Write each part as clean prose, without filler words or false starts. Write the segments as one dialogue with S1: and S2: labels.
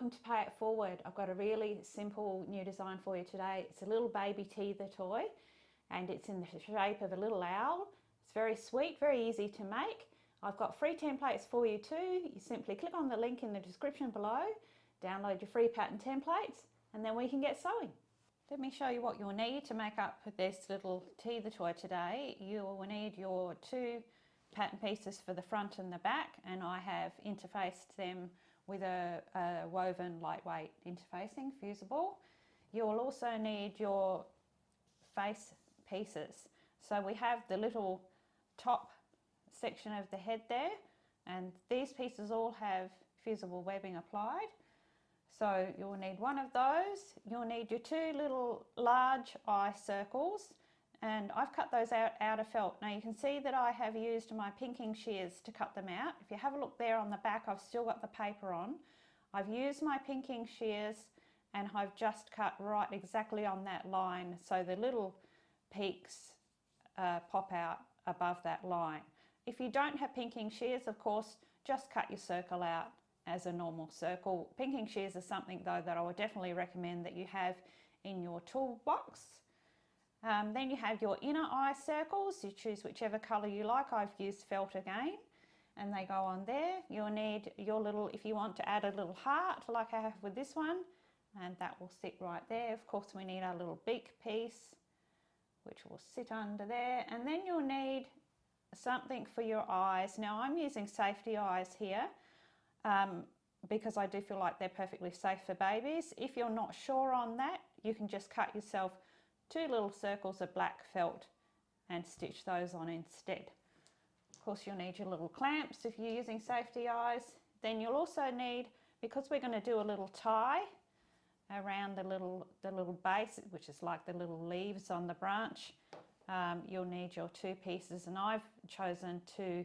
S1: welcome to Pay It Forward. I've got a really simple new design for you today. It's a little baby teether toy and it's in the shape of a little owl. It's very sweet, very easy to make. I've got free templates for you too. You simply click on the link in the description below, download your free pattern templates, and then we can get sewing. Let me show you what you'll need to make up this little teether toy today. You will need your 2 pattern pieces for the front and the back, and I have interfaced them with a woven lightweight interfacing fusible. You'll also need your face pieces. So we have the little top section of the head there, and these pieces all have fusible webbing applied. So you'll need one of those. You'll need your 2 little large eye circles, and I've cut those out of felt. Now you can see that I have used my pinking shears to cut them out. If you have a look there on the back, I've still got the paper on. I've used my pinking shears and I've just cut right exactly on that line, so the little peaks pop out above that line. If you don't have pinking shears, of course, just cut your circle out as a normal circle. Pinking shears are something though that I would definitely recommend that you have in your toolbox. Then you have your inner eye circles. You choose whichever colour you like. I've used felt again, and they go on there. You'll need your little, if you want to add a little heart like I have with this one, and that will sit right there. Of course we need our little beak piece, which will sit under there, and then you'll need something for your eyes. Now I'm using safety eyes here because I do feel like they're perfectly safe for babies. If you're not sure on that, you can just cut yourself 2 little circles of black felt and stitch those on instead. Of course you'll need your little clamps if you're using safety eyes. Then you'll also need, because we're going to do a little tie around the little base, which is like the little leaves on the branch, you'll need your 2 pieces, and I've chosen 2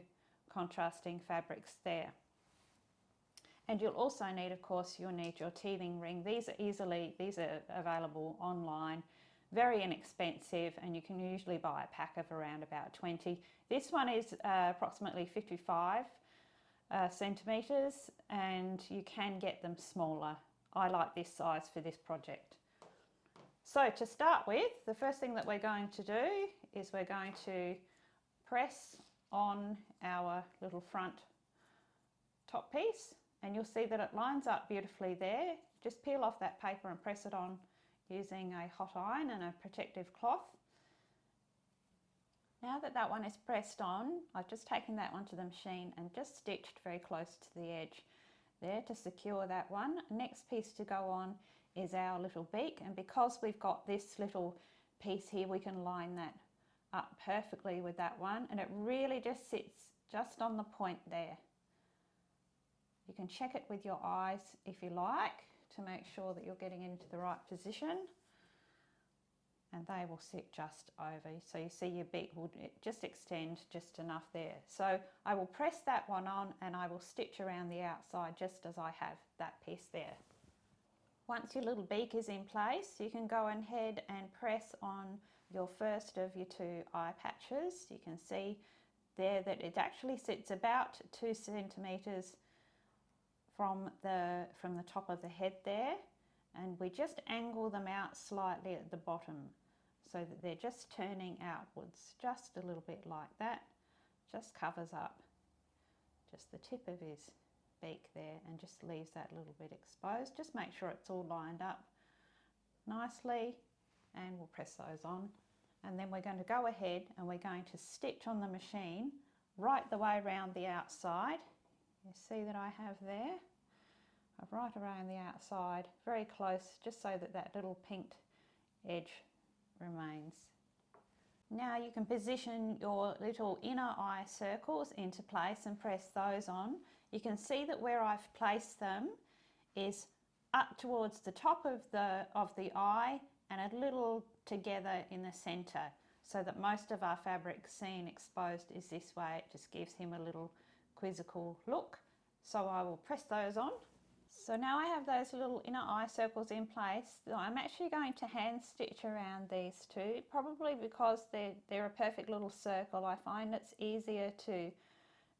S1: contrasting fabrics there. And you'll also need, of course, you'll need your teething ring. These are available online, very inexpensive, and you can usually buy a pack of around about 20. This one is approximately 55 centimetres, and you can get them smaller. I like this size for this project. So to start with, the first thing that we're going to do is we're going to press on our little front top piece, and you'll see that it lines up beautifully there. Just peel off that paper and press it on using a hot iron and a protective cloth. Now that that one is pressed on, I've just taken that one to the machine and just stitched very close to the edge there to secure that one. Next piece to go on is our little beak, and because we've got this little piece here, we can line that up perfectly with that one, and it really just sits just on the point there. You can check it with your eyes if you like to make sure that you're getting into the right position, and they will sit just over. So you see your beak will just extend just enough there. So I will press that one on and I will stitch around the outside just as I have that piece there. Once your little beak is in place, you can go ahead and press on your first of your 2 eye patches. You can see there that it actually sits about 2 centimetres from the top of the head there, and we just angle them out slightly at the bottom so that they're just turning outwards just a little bit like that. Just covers up just the tip of his beak there and just leaves that little bit exposed. Just make sure it's all lined up nicely, and we'll press those on, and then we're going to go ahead and we're going to stitch on the machine right the way around the outside. You see that I have there, right around the outside, very close, just so that that little pinked edge remains. Now you can position your little inner eye circles into place and press those on. You can see that where I've placed them is up towards the top of the eye and a little together in the centre, so that most of our fabric seen exposed is this way. It just gives him a little quizzical look. So I will press those on. So now I have those little inner eye circles in place. I'm actually going to hand stitch around these 2, probably because they're a perfect little circle. I find it's easier to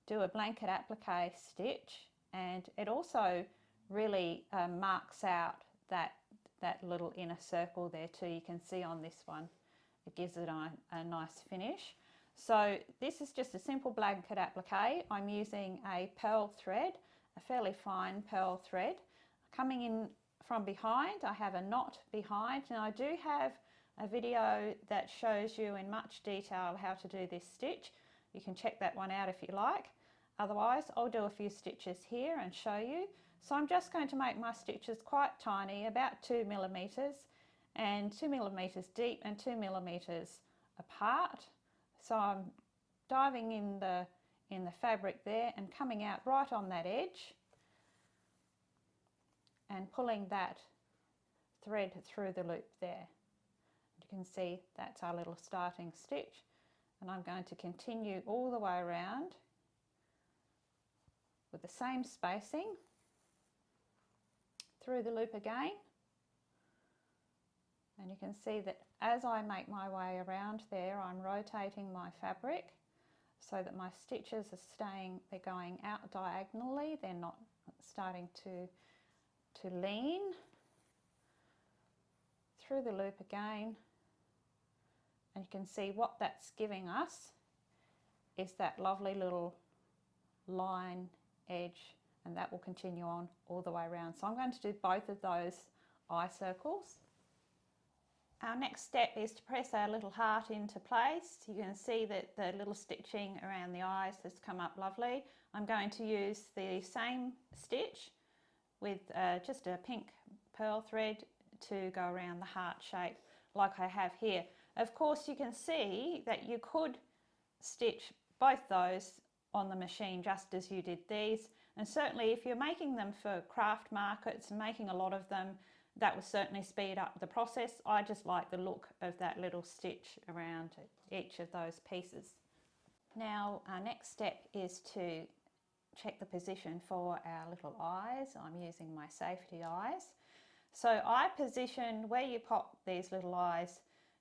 S1: do a blanket applique stitch, and it also really marks out that little inner circle there too. You can see on this one, it gives it a nice finish. So this is just a simple blanket applique. I'm using a pearl thread, a fairly fine pearl thread. Coming in from behind, I have a knot behind. Now I do have a video that shows you in much detail how to do this stitch. You can check that one out if you like. Otherwise, I'll do a few stitches here and show you. So I'm just going to make my stitches quite tiny, about 2 millimeters, and 2 millimeters deep and 2 millimeters apart. So I'm diving in the fabric there and coming out right on that edge and pulling that thread through the loop there. You can see that's our little starting stitch, and I'm going to continue all the way around with the same spacing through the loop again. And you can see that as I make my way around there, I'm rotating my fabric so that my stitches are they're going out diagonally, they're not starting to lean. Through the loop again, and you can see what that's giving us is that lovely little line edge, and that will continue on all the way around. So I'm going to do both of those eye circles. Our next step is to press our little heart into place. You can see that the little stitching around the eyes has come up lovely. I'm going to use the same stitch with just a pink pearl thread to go around the heart shape like I have here. Of course, you can see that you could stitch both those on the machine just as you did these, and certainly if you're making them for craft markets and making a lot of them, that will certainly speed up the process. I just like the look of that little stitch around each of those pieces. Now our next step is to check the position for our little eyes. I'm using my safety eyes. So eye position, where you pop these little eyes,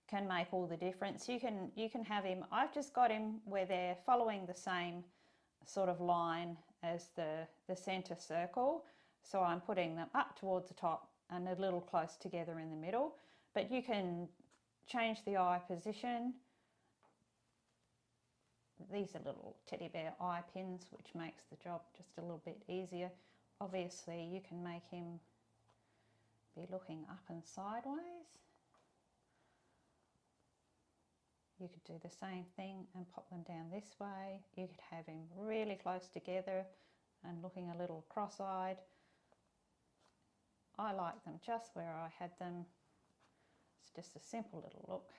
S1: can make all the difference. You can have him, I've just got him where they're following the same sort of line as the center circle. So I'm putting them up towards the top and a little close together in the middle. But you can change the eye position. These are little teddy bear eye pins, which makes the job just a little bit easier. Obviously you can make him be looking up and sideways. You could do the same thing and pop them down this way. You could have him really close together and looking a little cross-eyed. I like them just where I had them. It's just a simple little look.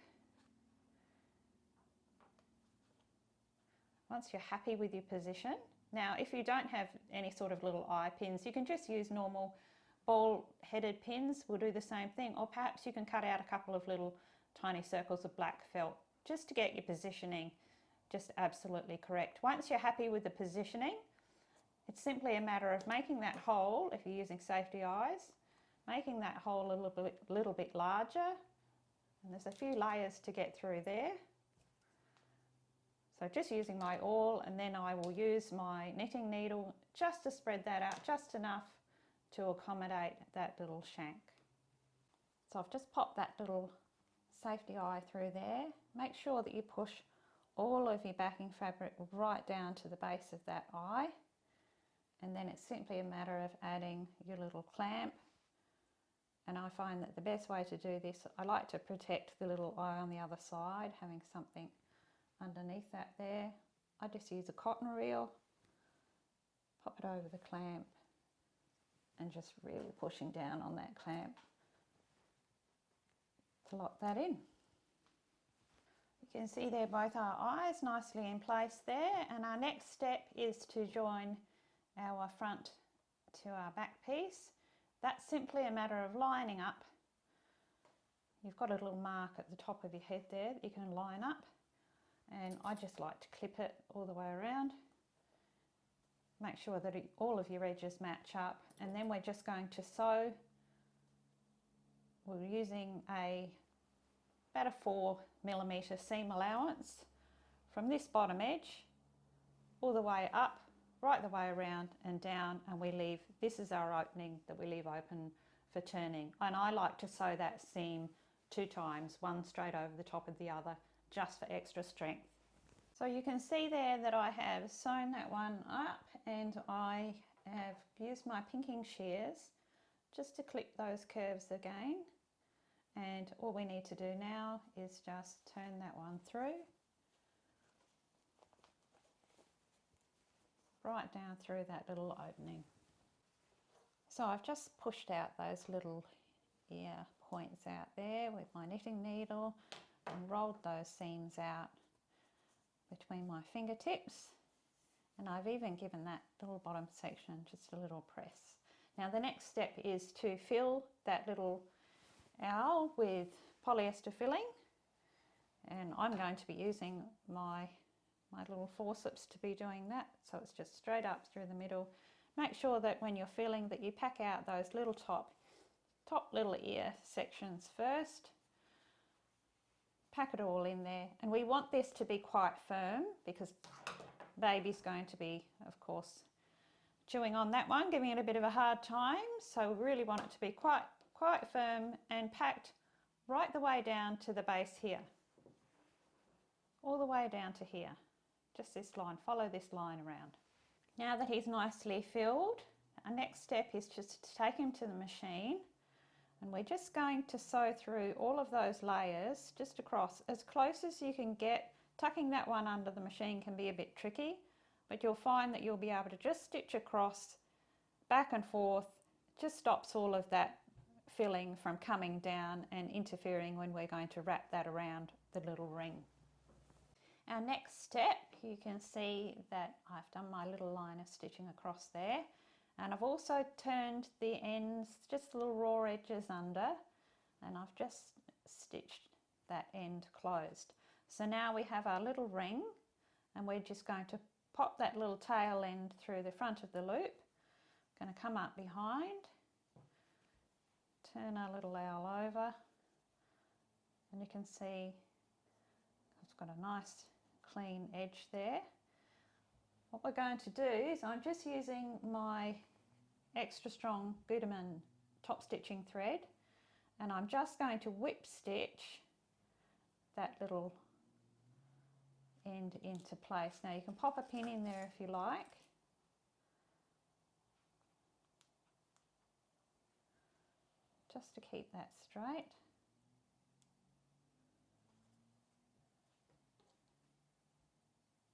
S1: Once you're happy with your position, now if you don't have any sort of little eye pins, you can just use normal ball-headed pins. Will do the same thing, or perhaps you can cut out a couple of little tiny circles of black felt just to get your positioning just absolutely correct. Once you're happy with the positioning, it's simply a matter of making that hole, if you're using safety eyes, making that hole a little bit larger, and there's a few layers to get through there. So just using my awl, and then I will use my knitting needle just to spread that out just enough to accommodate that little shank. So I've just popped that little safety eye through there. Make sure that you push all of your backing fabric right down to the base of that eye, and then it's simply a matter of adding your little clamp. And I find that the best way to do this, I like to protect the little eye on the other side, having something underneath that there. I just use a cotton reel, pop it over the clamp, and just really pushing down on that clamp to lock that in. You can see there both our eyes nicely in place there, and our next step is to join our front to our back piece. That's simply a matter of lining up. You've got a little mark at the top of your head there that you can line up, and I just like to clip it all the way around. Make sure that all of your edges match up, and then we're just going to sew. We're using about a 4mm seam allowance from this bottom edge all the way up right the way around and down, and we leave, this is our opening that we leave open for turning. And I like to sew that seam 2 times, one straight over the top of the other, just for extra strength. So you can see there that I have sewn that one up, and I have used my pinking shears just to clip those curves again. And all we need to do now is just turn that one through, right down through that little opening. So I've just pushed out those little ear points out there with my knitting needle and rolled those seams out between my fingertips, and I've even given that little bottom section just a little press. Now the next step is to fill that little owl with polyester filling, and I'm going to be using my little forceps to be doing that, so it's just straight up through the middle. Make sure that when you're filling that you pack out those little top little ear sections first. Pack it all in there, and we want this to be quite firm because baby's going to be, of course, chewing on that one, giving it a bit of a hard time, so we really want it to be quite firm and packed right the way down to the base here, all the way down to here, just this line. Follow this line around. Now that he's nicely filled, our next step is just to take him to the machine, and we're just going to sew through all of those layers just across as close as you can get. Tucking that one under the machine can be a bit tricky, but you'll find that you'll be able to just stitch across back and forth. Just stops all of that filling from coming down and interfering when we're going to wrap that around the little ring. Our next step, you can see that I've done my little line of stitching across there, and I've also turned the ends, just the little raw edges under, and I've just stitched that end closed. So now we have our little ring, and we're just going to pop that little tail end through the front of the loop. Going to come up behind, turn our little owl over, and you can see it's got a nice clean edge there. What we're going to do is I'm just using my extra strong Gutermann top stitching thread, and I'm just going to whip stitch that little end into place. Now you can pop a pin in there if you like. Just to keep that straight.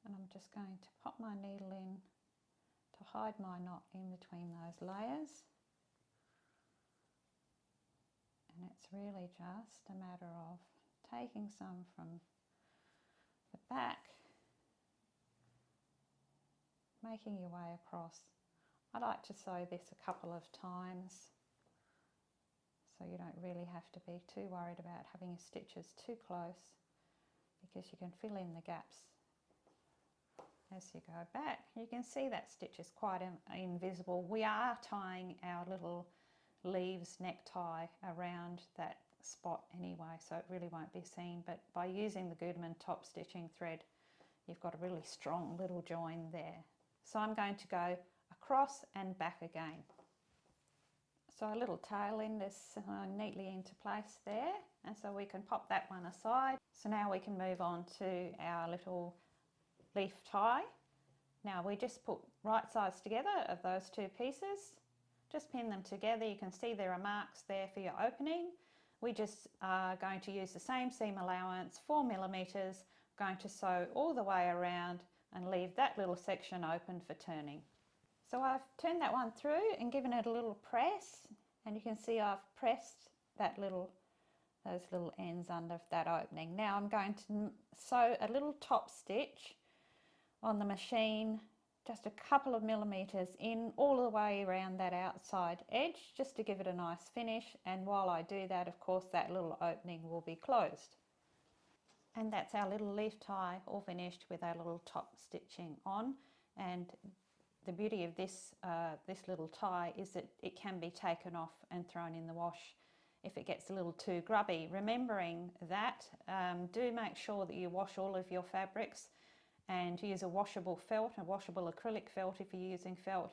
S1: And I'm just going to pop my needle in to hide my knot in between those layers. And it's really just a matter of taking some from the back, making your way across. I like to sew this a couple of times, so you don't really have to be too worried about having your stitches too close, because you can fill in the gaps as you go back. You can see that stitch is quite invisible. We are tying our little leaves necktie around that spot anyway, so it really won't be seen, but by using the Gutermann top stitching thread, you've got a really strong little join there. So I'm going to go across and back again. So our little tail end is neatly into place there, and so we can pop that one aside. So now we can move on to our little leaf tie. Now we just put right sides together of those two pieces, just pin them together. You can see there are marks there for your opening. We just are going to use the same seam allowance, 4 millimeters, going to sew all the way around and leave that little section open for turning. So I've turned that one through and given it a little press, and you can see I've pressed that those little ends under that opening. Now I'm going to sew a little top stitch on the machine, just a couple of millimeters in all the way around that outside edge, just to give it a nice finish. And while I do that, of course, that little opening will be closed. And that's our little leaf tie all finished with our little top stitching on. And the beauty of this little tie is that it can be taken off and thrown in the wash if it gets a little too grubby. Remembering that, do make sure that you wash all of your fabrics and use a washable felt, a washable acrylic felt if you're using felt,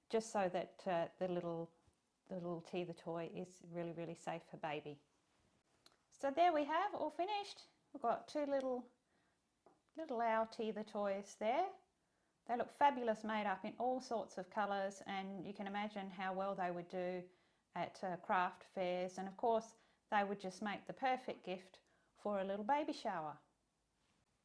S1: just so that the little teether toy is really, really safe for baby. So there we have, all finished. We've got two little owl teether toys there. They look fabulous, made up in all sorts of colours, and you can imagine how well they would do at craft fairs, and of course they would just make the perfect gift for a little baby shower.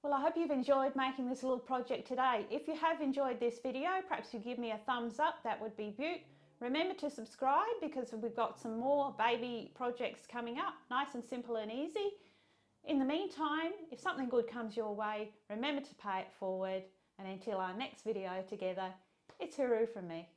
S1: Well, I hope you've enjoyed making this little project today. If you have enjoyed this video, perhaps you give me a thumbs up, that would be beaut. Remember to subscribe because we've got some more baby projects coming up, nice and simple and easy. In the meantime, if something good comes your way, remember to pay it forward, and until our next video together, it's hooroo from me.